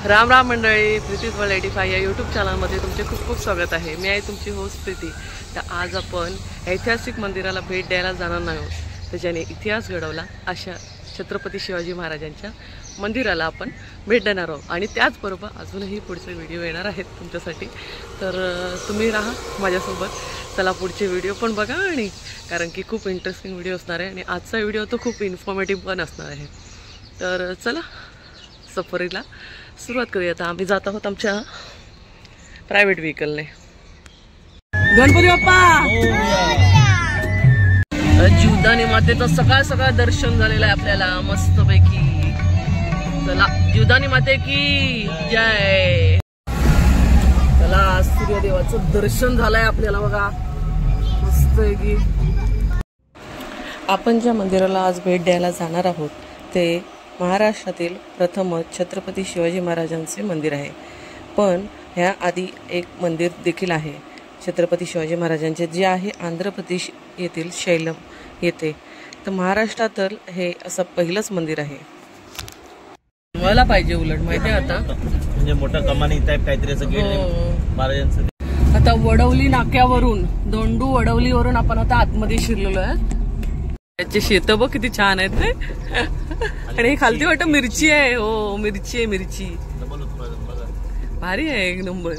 राम राम मंडळी, प्रीतीज वर्ल्ड 85 या यूट्यूब चॅनलमध्ये तुमचे खूप खूप स्वागत आहे। मी आहे तुमची होस्ट प्रीती। तर आज आपण ऐतिहासिक मंदिराला भेट द्यायला जाणार नाही आहोत, तर ज्याने इतिहास घडवला अशा छत्रपती शिवाजी महाराजांच्या मंदिराला आपण भेट देणार आहोत। आणि त्याचबरोबर अजूनही पुढचे व्हिडिओ येणार आहेत तुमच्यासाठी, तर तुम्ही राहा माझ्यासोबत। चला पुढचे व्हिडिओ पण बघा, आणि कारण की खूप इंटरेस्टिंग व्हिडिओ असणार आहे आणि आजचा व्हिडिओ तो खूप इन्फॉर्मेटिव्ह पण असणार आहे। तर चला सफरीला सुरुवात करूया। आता आम्ही जात आहोत आमच्या प्रायव्हेट व्हेकलने। गणपती बाप्पा जीवदानी मातेचं सकाळ सकाळ दर्शन झालेलं आहे आपल्याला मस्तपैकी। चला जीवदानी माते की जय। चला सूर्यदेवाचं दर्शन झालंय आपल्याला बघा मस्त आहे की। आपण ज्या मंदिराला आज भेट द्यायला जाणार आहोत ते महाराष्ट्रातील प्रथमच छत्रपती शिवाजी महाराजांचे मंदिर आहे। पण ह्या आधी एक मंदिर देखील आहे छत्रपती शिवाजी महाराजांचे, जे आहे आंध्र प्रदेश येथील शैलम येथे। तर महाराष्ट्रात तर हे असं पहिलंच मंदिर आहे। मला पाहिजे उलट माहिती आहे आता, म्हणजे मोठा कमानी टाइप काहीतरी असं गेट महाराजांचं। आता वडवली नाक्यावरून, दोंडू वडवलीवरून आपण आता आतमध्ये शिरलेलो आहे। त्याचे शेत बघ किती छान आहेत ते। आणि खालती वाटतं मिरची आहे। हो मिरची आहे, मिरची भारी आहे एक नंबर।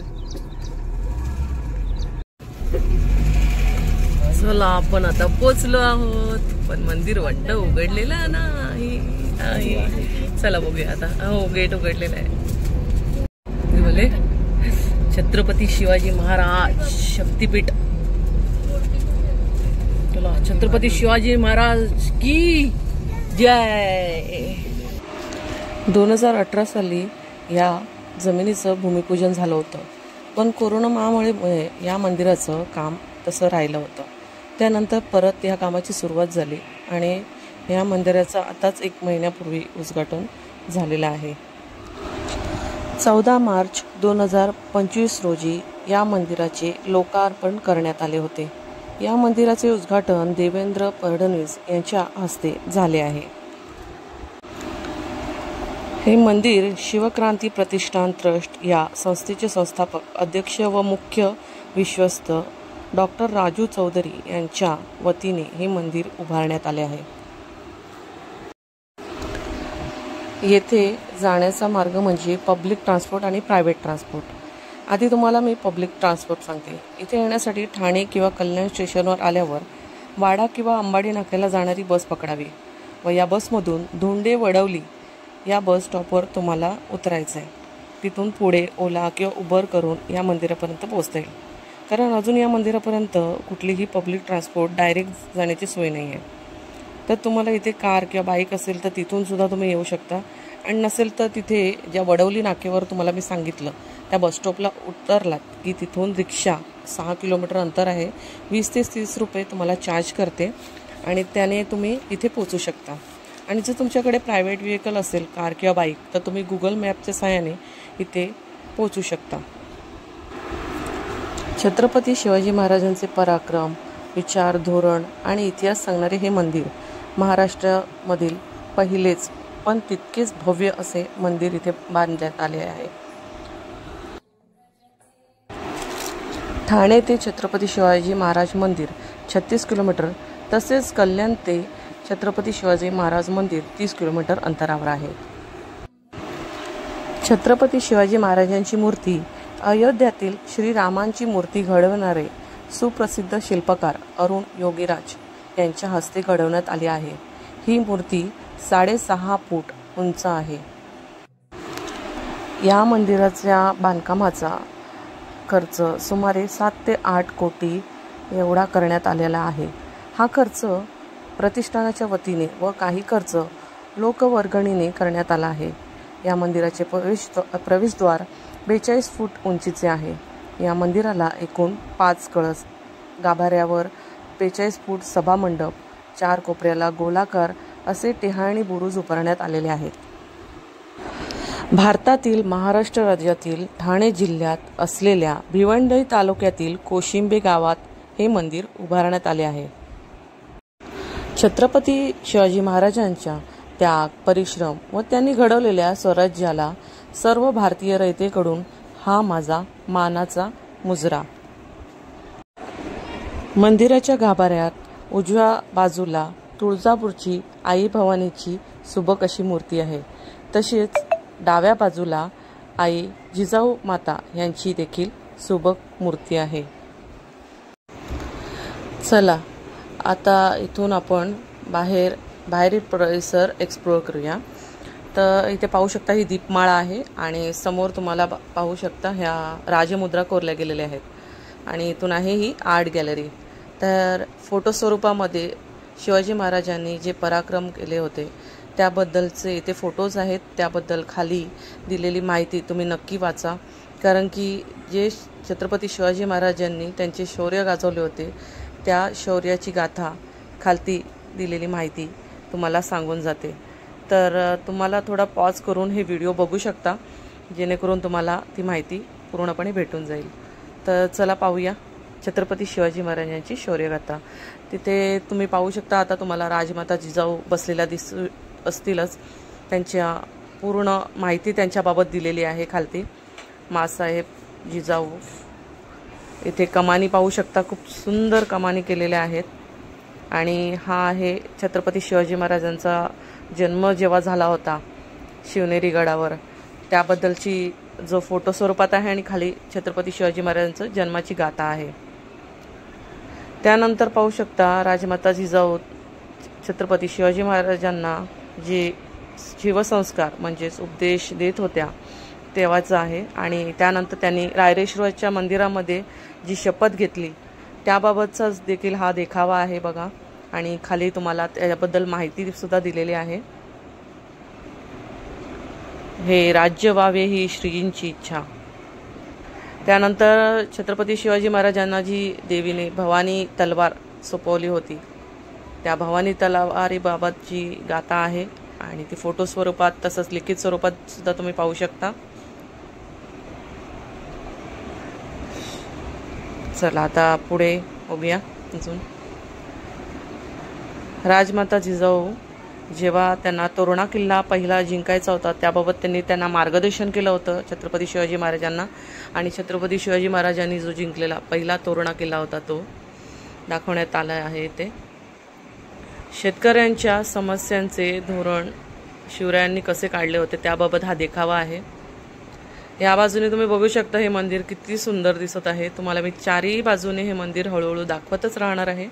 चला आपण आता पोचलो आहोत, पण मंदिर वाटतं उघडलेलं नाही। चला बघूया आता। हो गेट उघडलेलं आहे। बोले छत्रपती शिवाजी महाराज शक्तीपीठ। चला छत्रपती शिवाजी महाराज की जय। 2018 साली या जमिनीचं भूमिपूजन झालं होतं, पण कोरोना महामारीमुळे या मंदिराचं काम तसं राहिलं होतं। त्यानंतर परत या कामाची सुरुवात झाली आणि या मंदिराचं आताच 1 महिन्यापूर्वी उद्घाटन झालेलं आहे। 14 मार्च 2025 रोजी या मंदिराचे लोकार्पण करण्यात आले होते। या मंदिराचे उद्घाटन देवेंद्र फडणवीस यांच्या हस्ते झाले आहे। हे मंदिर शिवक्रांती प्रतिष्ठान ट्रस्ट या संस्थेचे संस्थापक अध्यक्ष व मुख्य विश्वस्त डॉक्टर राजू चौधरी यांच्या वतीने हे मंदिर उभारण्यात आले आहे। येथे जाण्याचा मार्ग म्हणजे पब्लिक ट्रान्सपोर्ट आणि प्रायव्हेट ट्रान्सपोर्ट। आधी तुम्हाला मी पब्लिक ट्रान्सपोर्ट सांगते। इथे येण्यासाठी ठाणे किंवा कल्याण स्टेशनवर आल्यावर वाडा किंवा अंबाडी नाक्याला जाणारी बस पकडावी व या बसमधून धोंडे वडवली या बस स्टॉपवर तुम्हाला उतरायचं आहे। तिथून पुढे ओला किंवा उबर करून या मंदिरापर्यंत पोहोचता येईल, कारण अजून या मंदिरापर्यंत कुठलीही पब्लिक ट्रान्सपोर्ट डायरेक्ट जाण्याची सोय नाही आहे। तर तुम्हाला इथे कार किंवा बाईक असेल तर तिथून सुद्धा तुम्ही येऊ शकता, आणि नसेल तर तिथे ज्या वडवली नाक्यावर तुम्हाला मी सांगितलं त्या बसस्टॉपला उतरलात की तिथून रिक्षा 6 किलोमीटर अंतर आहे, 20 ते 30 रुपये तुम्हाला चार्ज करते आणि त्याने तुम्ही इथे पोचू शकता। आणि जर तुमच्याकडे प्रायव्हेट व्हेकल असेल कार किंवा बाईक, तर तुम्ही गुगल मॅपच्या सहाय्याने इथे पोचू शकता। छत्रपती शिवाजी महाराजांचे पराक्रम, विचार, धोरण आणि इतिहास सांगणारे हे मंदिर महाराष्ट्रामधील पहिलेच पण तितकेच भव्य असे मंदिर इथे बांधण्यात आले आहे। ठाणे ते छत्रपती शिवाजी महाराज मंदिर 36 किलोमीटर, तसेच कल्याण ते छत्रपती शिवाजी महाराज मंदिर 30 किलोमीटर अंतरावर आहे। छत्रपती शिवाजी महाराजांची मूर्ती अयोध्यातील श्रीरामांची मूर्ती घडवणारे सुप्रसिद्ध शिल्पकार अरुण योगीराज यांच्या हस्ते घडवण्यात आली आहे। ही मूर्ती 6.5 फूट उंच आहे। या मंदिराच्या बांधकामाचा खर्च सुमारे 7 ते 8 कोटी एवढा करण्यात आलेला आहे। हा खर्च प्रतिष्ठानाच्या वतीने व काही खर्च लोकवर्गणीने करण्यात आला आहे। या मंदिराचे प्रवेशद्वार 42 फूट उंचीचे आहे। या मंदिराला एकूण 5 कळस, गाभाऱ्यावर 45 फूट सभामंडप, 4 कोपऱ्याला गोलाकार असे टेहाळणी बुरुज उभारण्यात आलेले आहेत। भारतातील महाराष्ट्र राज्यातील ठाणे जिल्ह्यात असलेल्या भिवंडी तालुक्यातील कोशिंबे गावात हे मंदिर उभारण्यात आले आहे। छत्रपती शिवाजी महाराजांच्या त्याग, परिश्रम व त्यांनी घडवलेल्या स्वराज्याला सर्व भारतीय रयतेकडून हा माझा मानाचा मुजरा। मंदिराच्या गाभाऱ्यात उजव्या बाजूला तुळजापूरची आई भवानीची सुबक अशी मूर्ती आहे। तसेच डाव्या बाजूला आई जिजाऊ माता यांची देखील सुबक मूर्ती आहे। चला आता इथून आपण बाहेरील परिसर एक्सप्लोर करूया। तर इथे पाहू शकता ही दीपमाळा आहे आणि समोर तुम्हाला पाहू शकता ह्या राजमुद्रा कोरल्या गेलेल्या आहेत आणि इथून आहे ही आर्ट गॅलरी। तर फोटो स्वरूपामध्ये शिवाजी महाराजांनी जे पराक्रम केले होते त्याबद्दलचे इथे फोटोज आहेत। त्याबद्दल खाली दिलेली माहिती तुम्ही नक्की वाचा, कारण की जे छत्रपती शिवाजी महाराजांनी त्यांचे शौर्य गाजवले होते त्या शौर्याची गाथा खालती दिलेली माहिती तुम्हाला सांगून जाते। तर तुम्हाला थोडा पॉज करून हे व्हिडिओ बघू शकता, जेणेकरून तुम्हाला ती माहिती पूर्णपणे भेटून जाईल। तर चला पाहूया छत्रपती शिवाजी महाराजांची शौर्यगाथा। तिथे तुम्ही पाहू शकता, आता तुम्हाला राजमाता जिजाऊ बसलेल्या दिसू असतीलच। त्यांच्या पूर्ण माहिती त्यांच्याबाबत दिलेली आहे खालती। मासाहेब जिजाऊ इथे कमानी पाहू शकता, खूप सुंदर कमानी केलेल्या आहेत। आणि हा आहे छत्रपती शिवाजी महाराजांचा जन्म जेव्हा झाला होता शिवनेरी गडावर त्याबद्दलची जो फोटो स्वरूपात आहे आणि खाली छत्रपती शिवाजी महाराजांचं जन्माची गाथा आहे। त्यानंतर पाहू शकता राजमाता जिजाऊ छत्रपती शिवाजी महाराजांना जे शिवसंस्कार म्हणजेच उपदेश देत होत्या तेव्हाचं आहे। आणि त्यानंतर त्यांनी रायरेश्वराच्या मंदिरामध्ये जी शपथ घेतली त्याबाबतचा देखील हा देखावा आहे बघा। आणि खाली तुम्हाला त्याबद्दल माहिती सुद्धा दिलेली आहे। हे राज्य व्हावे ही श्रीजींची इच्छा। त्यानंतर छत्रपती शिवाजी महाराजांना जी देवीने भवानी तलवार सोपवली होती त्या भवानी तलवारीबाबतची गाथा आहे आणि ती फोटो स्वरूपात तसंच लिखित स्वरूपात सुद्धा तुम्ही पाहू शकता। चला आता पुढे बघूया अजून। राजमाता जिजाऊ जेव्हा त्यांना तोरणा किल्ला पहिला जिंकायचा होता त्याबाबत त्यांना मार्गदर्शन केलं होतं छत्रपती शिवाजी महाराजांना। आणि छत्रपती शिवाजी महाराजांनी जो जिंकलेला पहिला तोरणा किल्ला होता तो दाखवण्यात आला आहे इथे। शेतकऱ्यांच्या समस्यांचे धोरण शिवरायांनी कसे काढले होते त्याबाबत हा देखावा आहे। या बाजूने तुम्ही बघू शकता हे मंदिर किती सुंदर दिसत आहे। तुम्हाला मी चारही बाजूने हे मंदिर हळूहळू दाखवतच राहणार आहे।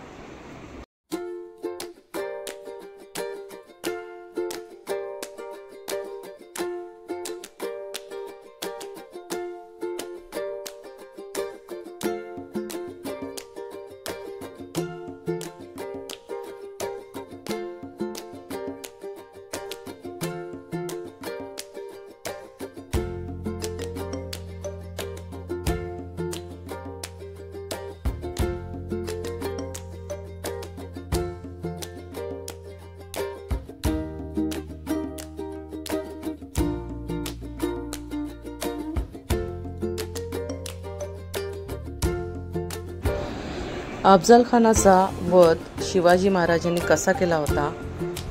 अफजल खानाचा वध शिवाजी महाराजांनी कसा केला होता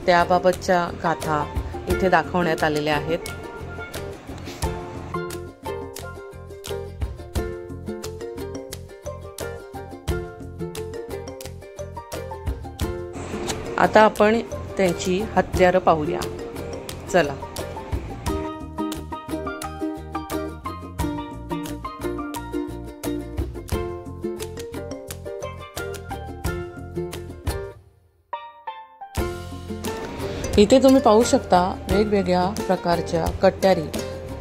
त्याबाबतच्या गाथा इथे दाखवण्यात आलेल्या आहेत। आता आपण त्यांची हत्यारं पाहूया। चला इथे तुम्ही पाहू शकता वेगवेगळ्या प्रकारच्या कट्यारी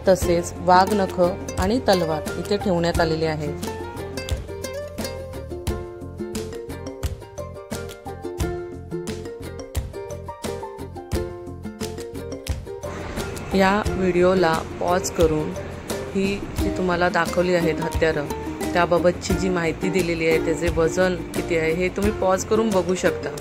तसेच वाघनख आणि तलवार इथे ठेवण्यात आलेली आहे। या व्हिडिओला पॉज करून ही जी तुम्हाला दाखवली आहेत हत्यारं त्याबाबतची जी माहिती दिलेली आहे त्याचे वजन किती आहे हे तुम्ही पॉज करून बघू शकता।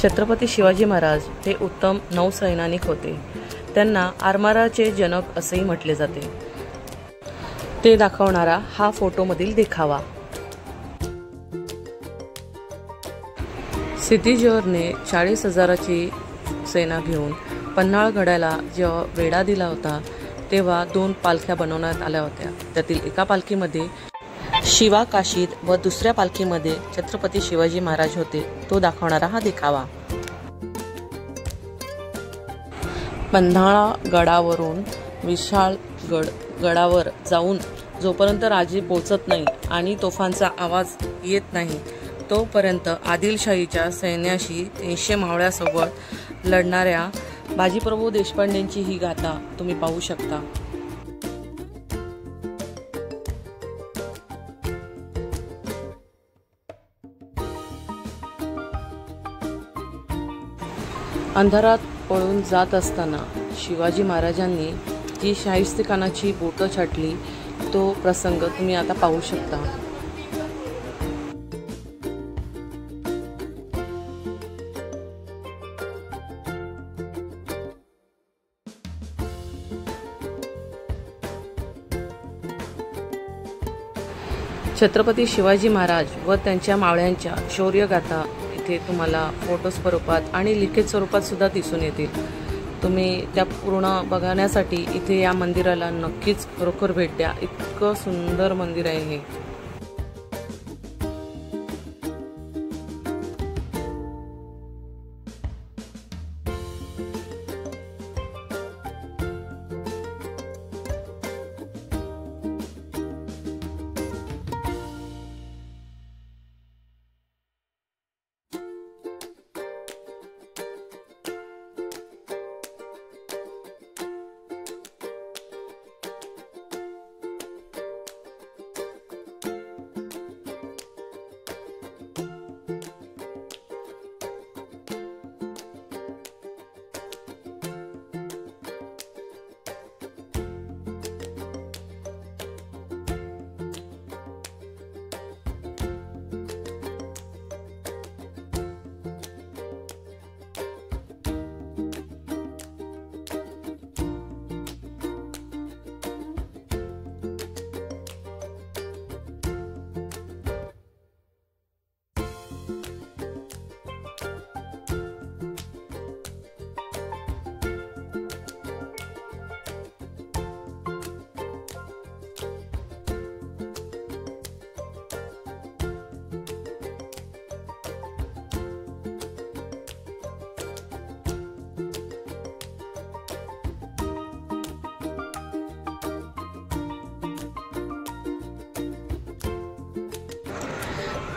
छत्रपती शिवाजी महाराज हे उत्तम नौसैनिक होते. त्यांना आरमाराचे जनक असेही म्हटले जाते. ते दाखवणारा हा फोटोमधील देखावा. क्षितिजवरने 40,000ची सेना घेऊन पन्हाळगडाला जेव्हा वेढा दिला होता तेव्हा 2 पालख्या बनवण्यात आल्या होत्या. त्यातील एका पालखीमध्ये शिवा काशीद व दुसऱ्या पालखीमध्ये छत्रपती शिवाजी महाराज होते. तो दाखवणारा हा देखावा. पन्हाळा गडावरून विशाळगड गडावर जाऊन जोपर्यंत राजे पोहोचत नाही आणि तोफांचा आवाज येत नाही तोपर्यंत आदिलशाहीच्या सैन्याशी 300 मावळ्यासोबत लढणाऱ्या बाजीप्रभू देशपांडेंची ही गाथा तुम्ही पाहू शकता. अंधारात पळून जात असताना शिवाजी महाराजांनी जी शाहिस्तेखानाची बोटं छाटली तो प्रसंग तुम्ही आता पाहू शकता. छत्रपती शिवाजी महाराज व त्यांच्या मावळ्यांच्या शौर्यगाथा इथे तुम्हाला फोटो स्वरूपात आणि लिखित स्वरूपात सुद्धा दिसून येतील. तुम्ही त्या पूर्ण बघण्यासाठी इथे या मंदिराला नक्कीच खरोखर भेट द्या. इतकं सुंदर मंदिर आहे हे.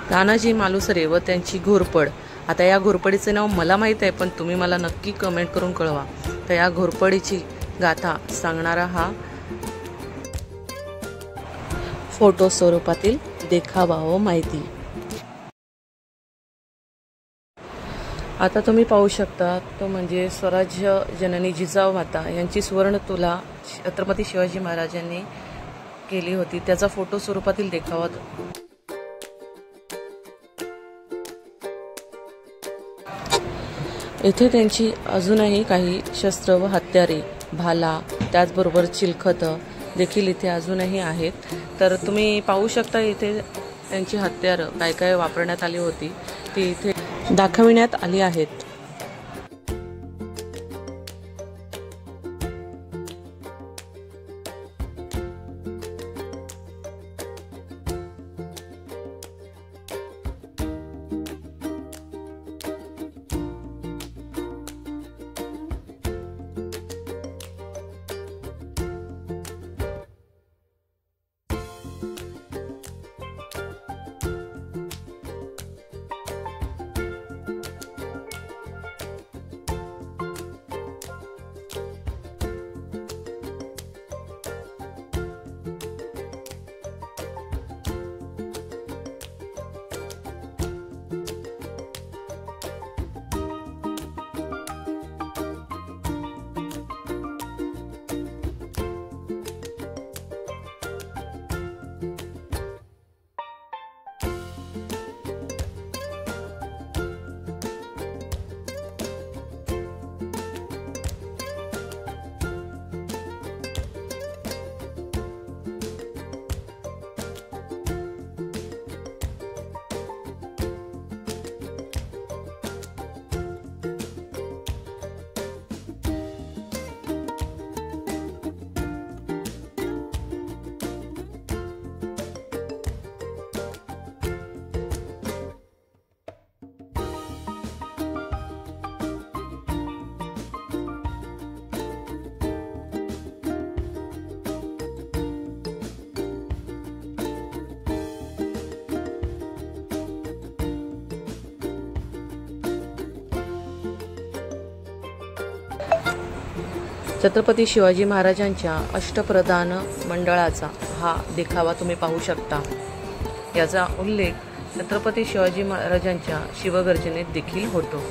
तानाजी मालुसरे व त्यांची घोरपड. आता या घोरपडीचे नाव मला माहीत आहे पण तुम्ही मला नक्की कमेंट करून कळवा. तर या घोरपडीची गाथा सांगणारा हा फोटो स्वरूपातील देखावा व माहिती. आता तुम्ही पाहू शकता तो म्हणजे स्वराज्य जननी जिजाऊ माता यांची सुवर्ण तुला छत्रपती शिवाजी महाराजांनी केली होती त्याचा फोटो स्वरूपातील देखावा. येथे त्यांची अजूनही काही शस्त्र व हत्यारे, भाला, त्याचबरोबर चिलखतं देखील इथे अजूनही आहेत. तर तुम्ही पाहू शकता इथे त्यांची हत्यारं काय काय वापरण्यात आली होती ती इथे दाखविण्यात आली आहेत. छत्रपती शिवाजी महाराजांच्या अष्टप्रधान मंडळाचा हा देखावा तुम्ही पाहू शकता। याचा उल्लेख छत्रपती शिवाजी महाराजांच्या शिवगर्जनेत देखील होतो।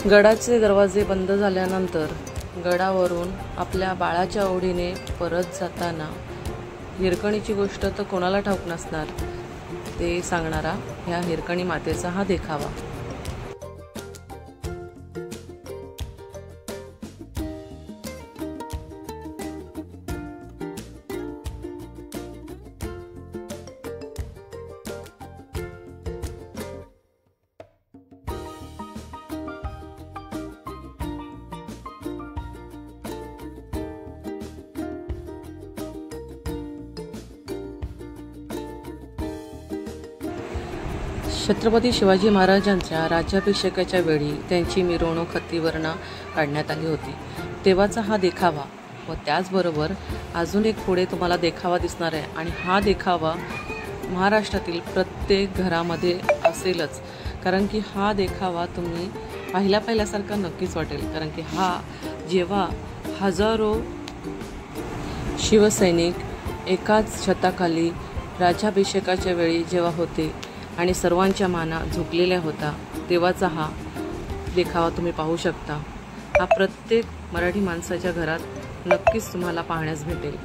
गडाचे दरवाजे बंद झाल्यानंतर गडावरून आपल्या बाळाच्या ओढीने परत जाताना हिरकणीची गोष्ट तर कोणाला ठाऊक नसणार, ते सांगणारा ह्या हिरकणी मातेचा हा देखावा। छत्रपती शिवाजी महाराजांच्या राज्याभिषेकाच्या वेळी त्यांची मिरवणूक हत्तीवरनं काढण्यात आली होती, तेव्हाचा हा देखावा। व त्याचबरोबर अजून एक पुढे तुम्हाला देखावा दिसणार आहे, आणि हा देखावा महाराष्ट्रातील प्रत्येक घरामध्ये असेलच, कारण की हा देखावा तुम्ही पाहिल्यासारखा नक्कीच वाटेल। कारण की हा जेव्हा हजारो शिवसैनिक एकाच छताखाली राज्याभिषेकाच्या वेळी जेव्हा होते आणि सर्वांच्या माना झुकलेल्या होता, तेव्हाचा हा देखावा तुम्ही पाहू शकता। हा प्रत्येक मराठी माणसाच्या घरात नक्कीच तुम्हाला पाहण्यास भेटेल।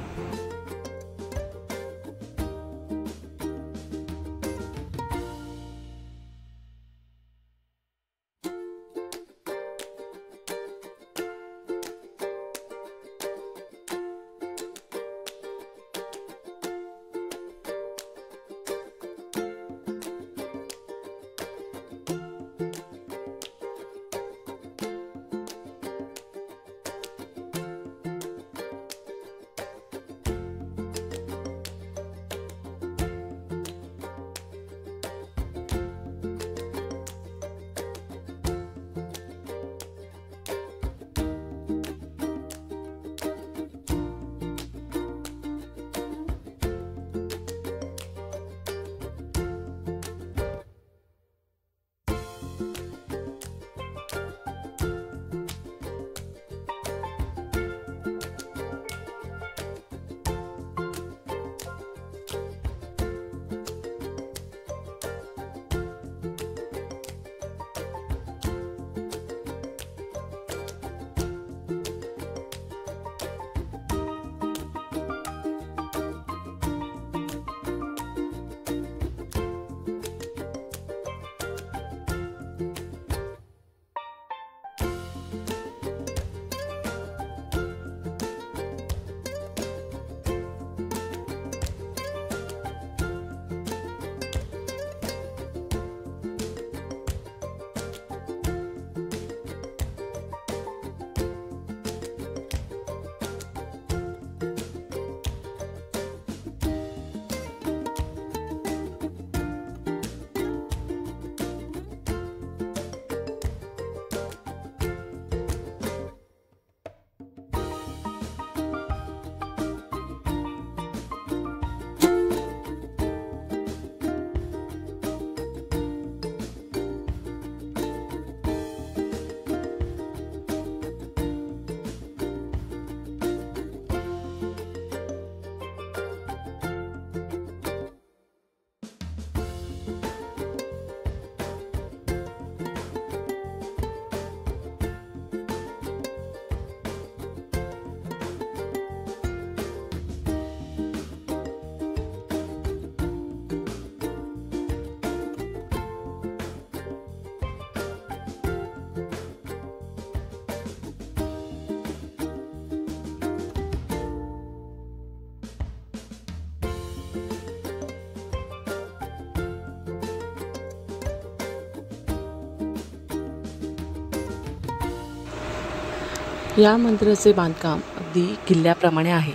या मंदिराचे बांधकाम अगदी किल्ल्याप्रमाणे आहे.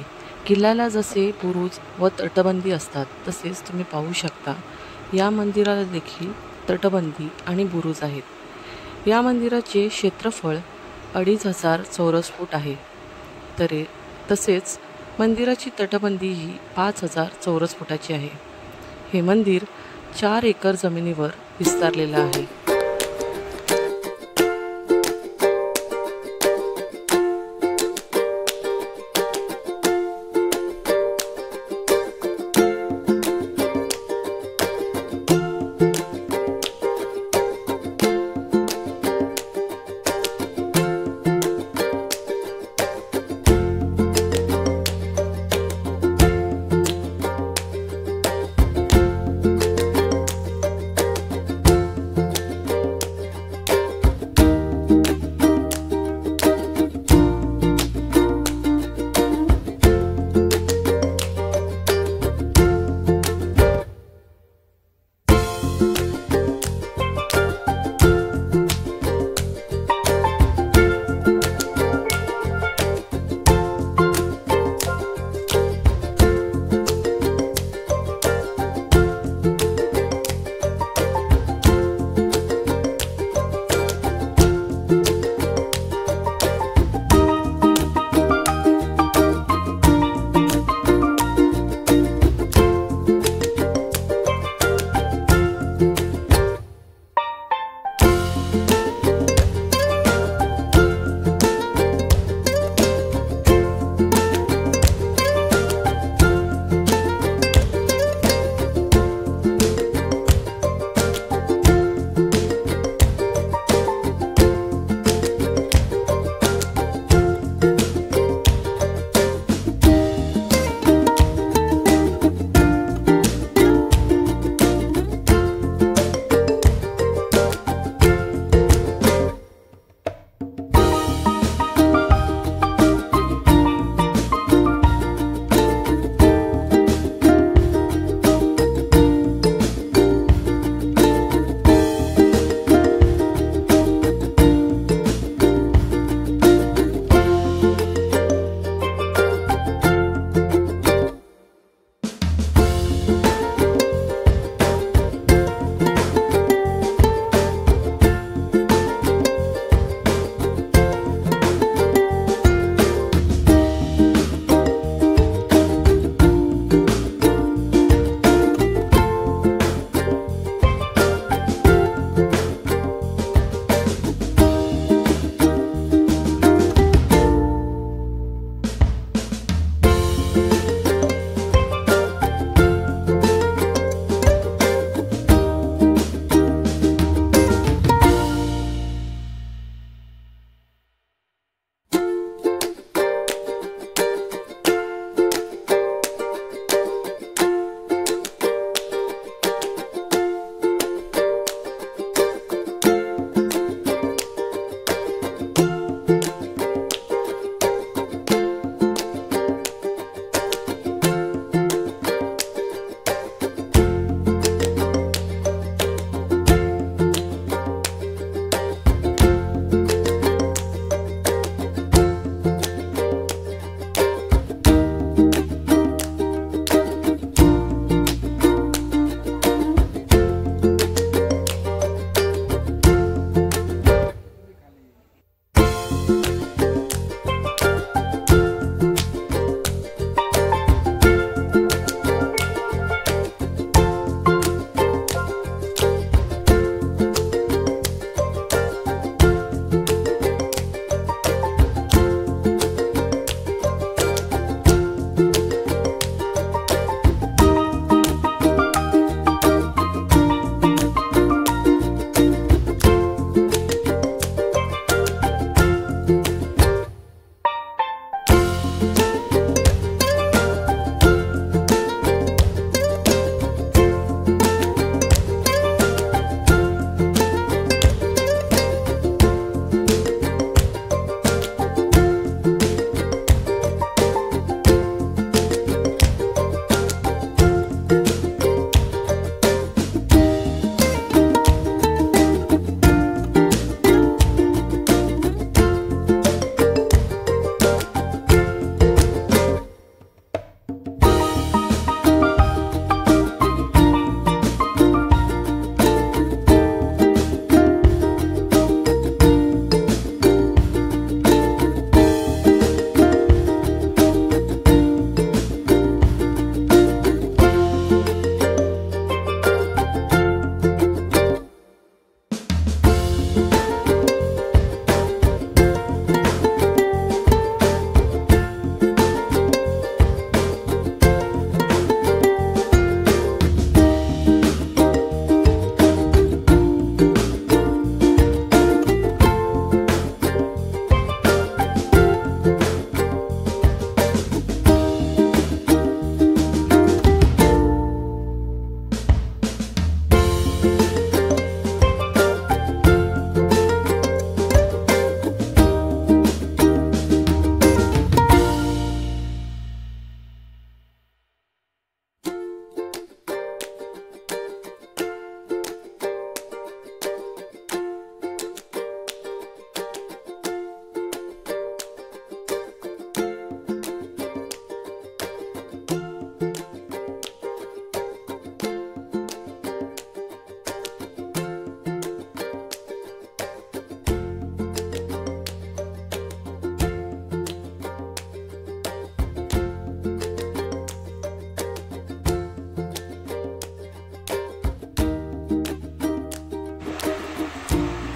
किल्ल्याला जसे बुरुज व तटबंदी असतात तसेच तुम्ही पाहू शकता या मंदिराला देखील तटबंदी आणि बुरुज आहेत. या मंदिराचे क्षेत्रफळ 2500 चौरस फूट आहे. तसेच मंदिराची तटबंदी ही 5000 चौरस फुटाची आहे. हे मंदिर 4 एकर जमिनीवर विस्तारलेलं आहे.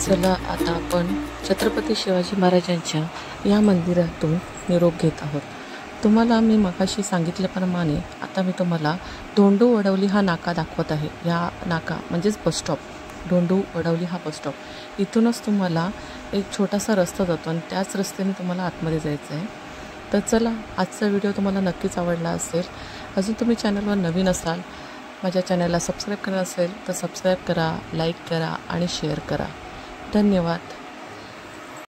चला आता आपण छत्रपती शिवाजी महाराजांच्या या मंदिरातून निरोप घेत आहोत. तुम्हाला मी मगाशी सांगितल्याप्रमाणे आता मी तुम्हाला धोंडू वडवली हा नाका दाखवत आहे. या नाका म्हणजेच बसस्टॉप, धोंडू वडवली हा बसस्टॉप. इथूनच तुम्हाला एक छोटासा रस्ता जातो आणि त्याच रस्त्याने तुम्हाला आतमध्ये जायचं आहे. तर चला, आजचा व्हिडिओ तुम्हाला नक्कीच आवडला असेल. अजून तुम्ही चॅनलवर नवीन असाल, माझ्या चॅनलला सबस्क्राईब केलं असेल तर सबस्क्राईब करा, लाईक करा आणि शेअर करा. धन्यवाद.